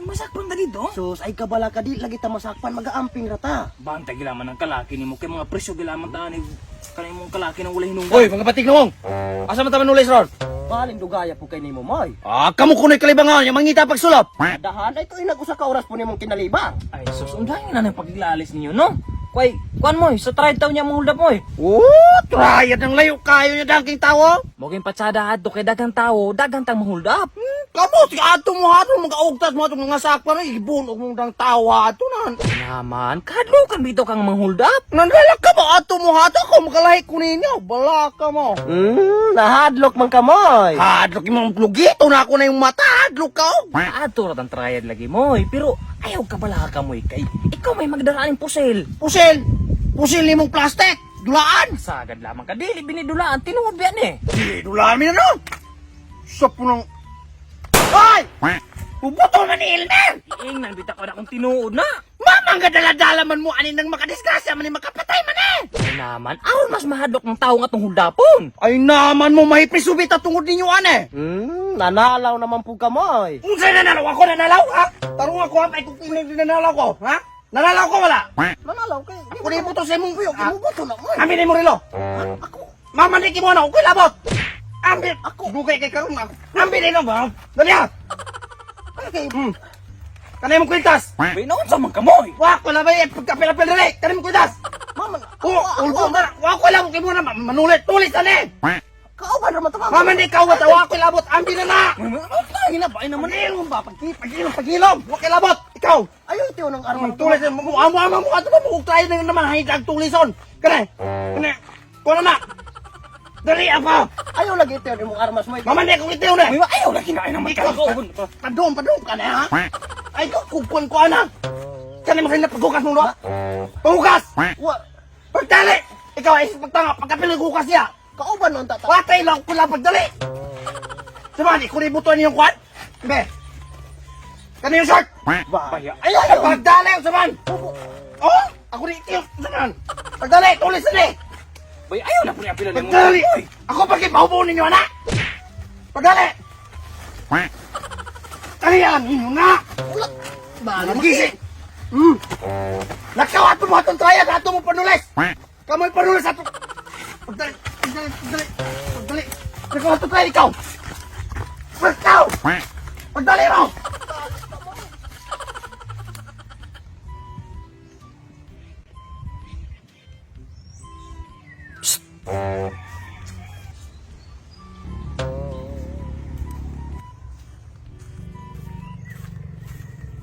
masakpan ka dito? Sus, ay kabala ka di lagi ta masakpan mag-aamping rata. Bantay gilaman ng kalaki ni mo kay mga presyo gilaman ta ni kanay mong kalaki nang wala hinunggan. Hoy, mga batik nung. Asa man taman ulis ron? Baling dugaya po kay nimo moy. Ah, kamu kunoy kalibangan yung mangita pagsulap. Dahan ay to inag-usa ka oras po nimong kinaliba. Ay sus, undahin na nang paglalis ninyo no? Kuy, kuan mo, sa try taw niya mong hold up mo. Oh, trayad ng layo kayo niya dangking tawo. Moging patsada adto kay dagang tawo, dagang tang hold up. Kamu, si ato mo hato, mga-ugtas mo ato mga sakpan, ibunog mong dang tawa ato nan. Naman, kadlo kan bito kang mang hold up. Nandalak ka ba ato mo hato ko, makalahi ko ninyo, bala ka mo. Nahadlok man ka moy. Hadlok yung mga plugito na ako na yung mata, hadlok ka. Adto ra tang triad lagi mo, pero ayaw ka bala ka mo kay ikaw may magdaraaning pusil. Pusil, pusil ni mong plastic, dulaan. Sagad lamang ka dili binidulaan tinuod biyan eh. Di, dulaan mi na no. Sa punong... Ay! Puputo man ni Elmer! Iing nang bita ko na kung tinuod na. Mamang gadala-dala man mo anin nang makadisgrasya man ni makapatay man eh! Ay naman, aron mas mahadlok ng tao nga tong huldapon. Ay naman mo mahipisubit at tungod ninyo ane! Nanalaw naman po ka moy. Kung sa'yo nanalaw ako, nanalaw ha? Tarong ako ha, ay kung nanalaw ko, ha? Nanalaw ko wala? Nanalaw kay. Ako na ibuto sa imong kuyo, Imubuto na moy. Aminin mo rilo! Ako. Mamaniki mo na, ako'y labot! Ambin! Ako! Dugay kay karong ako! Ambin ino ba? Dali ha! Okay. Kanay mong kwintas! Binoon sa man kamoy. Wak! Wala ba yung pagkapil-apil dali! Kanay mong kwintas! Mama, Ulbo ka na! Wak ko lang! Kaya mo na manulit! Tulis na ni! kauban naman to. Mama hindi ka wata! Wak ko labot! Ambin na na! Ay na ba ay naman. Pagilom ba? Pagilom! Wak ko labot! Ikaw! Ayaw tiyo ng armas. Tulis na! Amo mo ato ba? Bukuk tayo na naman! Hahitag tulison! Kanay! Kanay! Kuha na! Dali ako! Ayaw lagi tiyo ng mong armas moy. Mama hindi ko itiw na! Ay ayaw lagi na ay naman ka. Padung ka na ha? Ay kukuan ko ana! Kanay mo kayo na paghukas mo no? Paghukas! Wa Pagdali! Ikaw ay pagtanga! Pagkapil hukas niya! kauban nun tata. Watay lang ko lang pagdali! Sabani, kung ibutuan niyo yung kwan? Be! Kano yung short? Baya. Ay, pagdali! Saban! Oh! Ako rin itiyo! Saban! Pagdali! Tulis na ni! Bay ayaw na puli apila mo. Pagdali! Ako pagkip mahubunin ninyo, anak! Pagdali! Kaliyan ninyo na! Magising! Nakawato mo atong trayad! Ato mo panulis! Kamoy panulis ato! Pagdali! Pagdali! Nakawato trayad ikaw! Ikaw! Pagdali mo!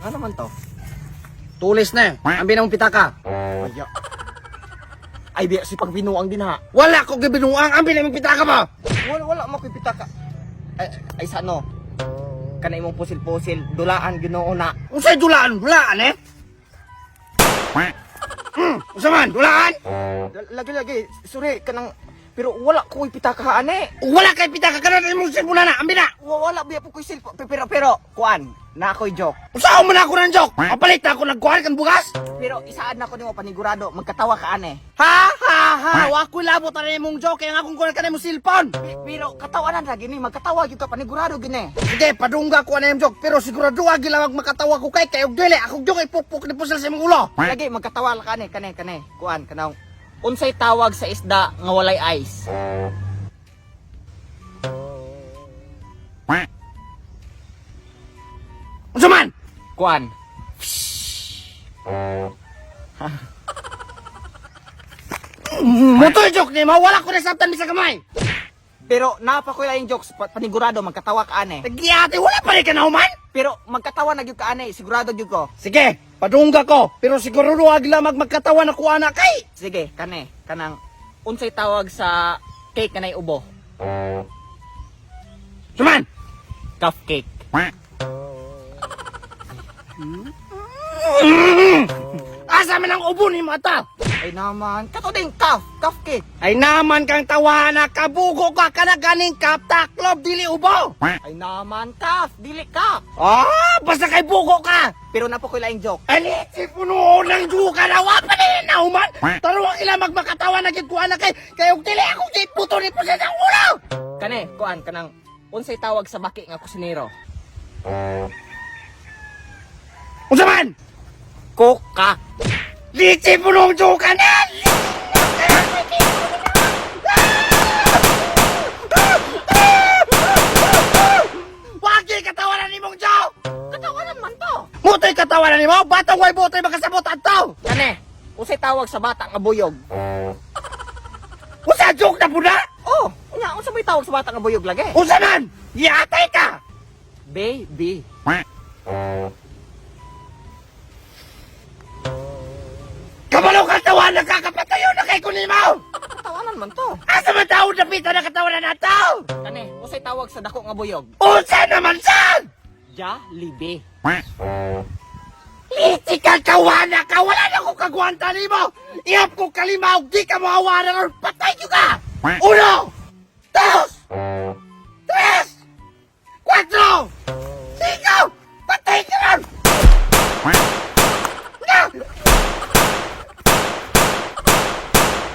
Ano man to? Tulis na! Ang binang pitaka! Aya. Ay biya si pagbinuang din ha. Wala ko gibinuang! Ang binang pitaka ba? Wala mo pipita ka. Ay sa ano? Kanay mong pusil-pusil, dulaan Ginoo na. Unsay dulaan? Dulaan eh? Usa man? Dulaan? Lagi sorry kanang pero wala ko ipitaka ane. Wala kay pitaka karon imong silpuna na, ambi na. Wala biya po ko silpo pero kuan na ako'y joke. Usaon man ako ng joke. Kapalit na ako nagkuhan kan bugas. Pero isaad na ko nimo panigurado magkatawa ka ane. Ha. Wa ko labot na imong joke kaya nga akong kuhan kanay mo silpon. Pero katawanan ra gini magkatawa gyud ka panigurado gini. Sige, padungga ko na yung joke pero sigurado agi lang makatawa ko kay kayog dili akong joke ipupuk ni pusal sa imong ulo. Lagi magkatawa la kane kuan kanang unsay tawag sa isda nga walay ice. Unsa man? Kuan. Motor joke ni mawala ko na sabtan bisa kamay. Pero napa ko yung jokes panigurado magkatawa ka ane. Nagiyate wala pa rin ka na human. Pero magkatawa na gyud ka ane, sigurado gyud ko. Sige, padungga ko pero sigurado agi lang magmagkatawa na ko ana kay. Sige, kanang unsay tawag sa cake kanay ubo? Suman. Cupcake. Asa man ang ubo ni mata? Ay naman, kato ding cupcake. Ay naman kang tawana, kabugo ka kanaganing kap taklob dili ubo. Ay naman, dili cup. Ah, basta kay bugo ka. Pero napo ko laing joke. Aliti puno ng duka na wa pa din na human. Taruang ila magmakatawa na gid ko ana kay og dili ako gid puto ni pusa sa ulo. Kuan kanang unsay tawag sa baki nga kusinero? Unsa man? Coca. Litsi punong juka na! Wagi katawanan ni mong Joe! Katawanan man to. Mutoy katawanan ni mo? Batang way butoy makasabot ato! Kani, usay tawag sa bata nga buyog. Usa joke na puna? Oh, unya unsa may tawag sa bata nga buyog lagi? Usa man? Giatay ka! Baby. Kabalo katawan nakakapatayo na kay kunimaw! Katawanan man to. Asa man tao napita na katawanan nato? Kani, usay tawag sa dako nga buyog. Usa naman san? Jollibee. Litsi ka kawana ka! Wala na ko kagwanta ni mo! Ihap ko kalimaw, di ka mahawaran or patay nyo ka! Uno! Dos! Tres! Cuatro! Cinco! Patay ka lang! Na!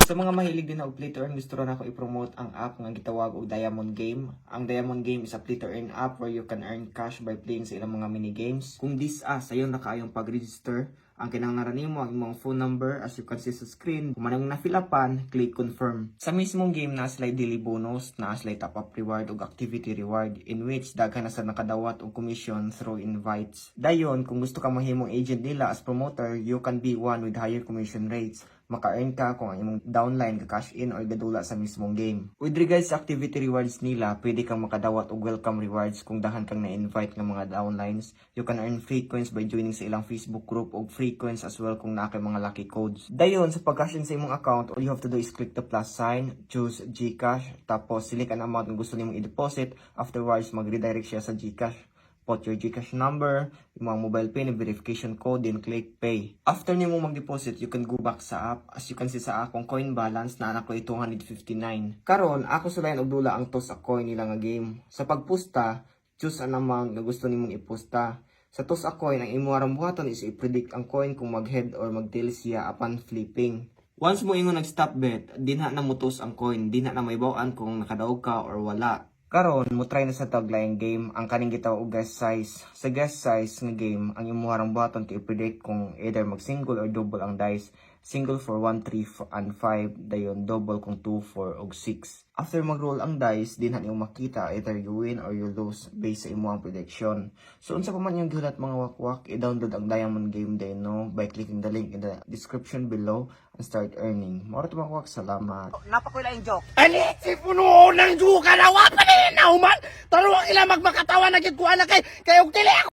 Sa mga mahilig din na og play to earn, gusto rin ako i-promote ang app nga gitawag og Diamond Game. Ang Diamond Game is a play to earn app where you can earn cash by playing sa ilang mga mini games. Kung sayon na kaayong pag-register, ang kinahanglan nimo ang imong phone number as you can see sa screen. Kung manang nafilapan, click confirm. Sa mismong game na slide daily bonus, na slide top up reward ug activity reward in which daghan na sa nakadawat og commission through invites. Dayon, kung gusto ka mahimong agent nila as promoter, you can be one with higher commission rates. Maka-earn ka kung ang imong downline ka-cash in or gadula sa mismong game. With regards sa activity rewards nila, pwede kang makadawat og welcome rewards kung dahan kang na-invite ng mga downlines. You can earn free coins by joining sa ilang Facebook group og free coins as well kung naa kay mga lucky codes. Dayon, sa pag-cash in sa imong account, all you have to do is click the plus sign, choose GCash, tapos select an amount na gusto nimong i-deposit. Afterwards, mag-redirect siya sa GCash. Put your GCash number, yung mga mobile pin, verification code, then click pay. After nimo mag-deposit, you can go back sa app. As you can see sa akong coin balance, na anak ko ay 259. Karon, ako sulayan og dula ang toss a coin nila nga game. Sa pagpusta, choose an amount na gusto nimong ipusta. Sa toss a coin, ang imo arang buhaton is i-predict ang coin kung mag-head or mag-tail siya upon flipping. Once mo ingon nag-stop bet, dinha na mo toss ang coin, dinha na may bawaan kung nakadaog ka or wala. Karon, mo try na sa taglayang game ang kaning gitawag og guess size. Sa guess size nga game, ang imong harang button to i-predict kung either mag-single or double ang dice. Single for 1, 3, and 5, dayon double kung 2, 4, og 6. After mag-roll ang dice, din nimo makita either you win or you lose based sa imong prediction. So unsa pa man yung gulat mga wakwak, i-download ang Diamond Game din no by clicking the link in the description below and start earning. Mao to mga wakwak, salamat. Napakoy lang joke. Litsi puno ng juka na! Wapa na yun na human! Taruang ila magmakatawa na gitkuha na kay og dili ako!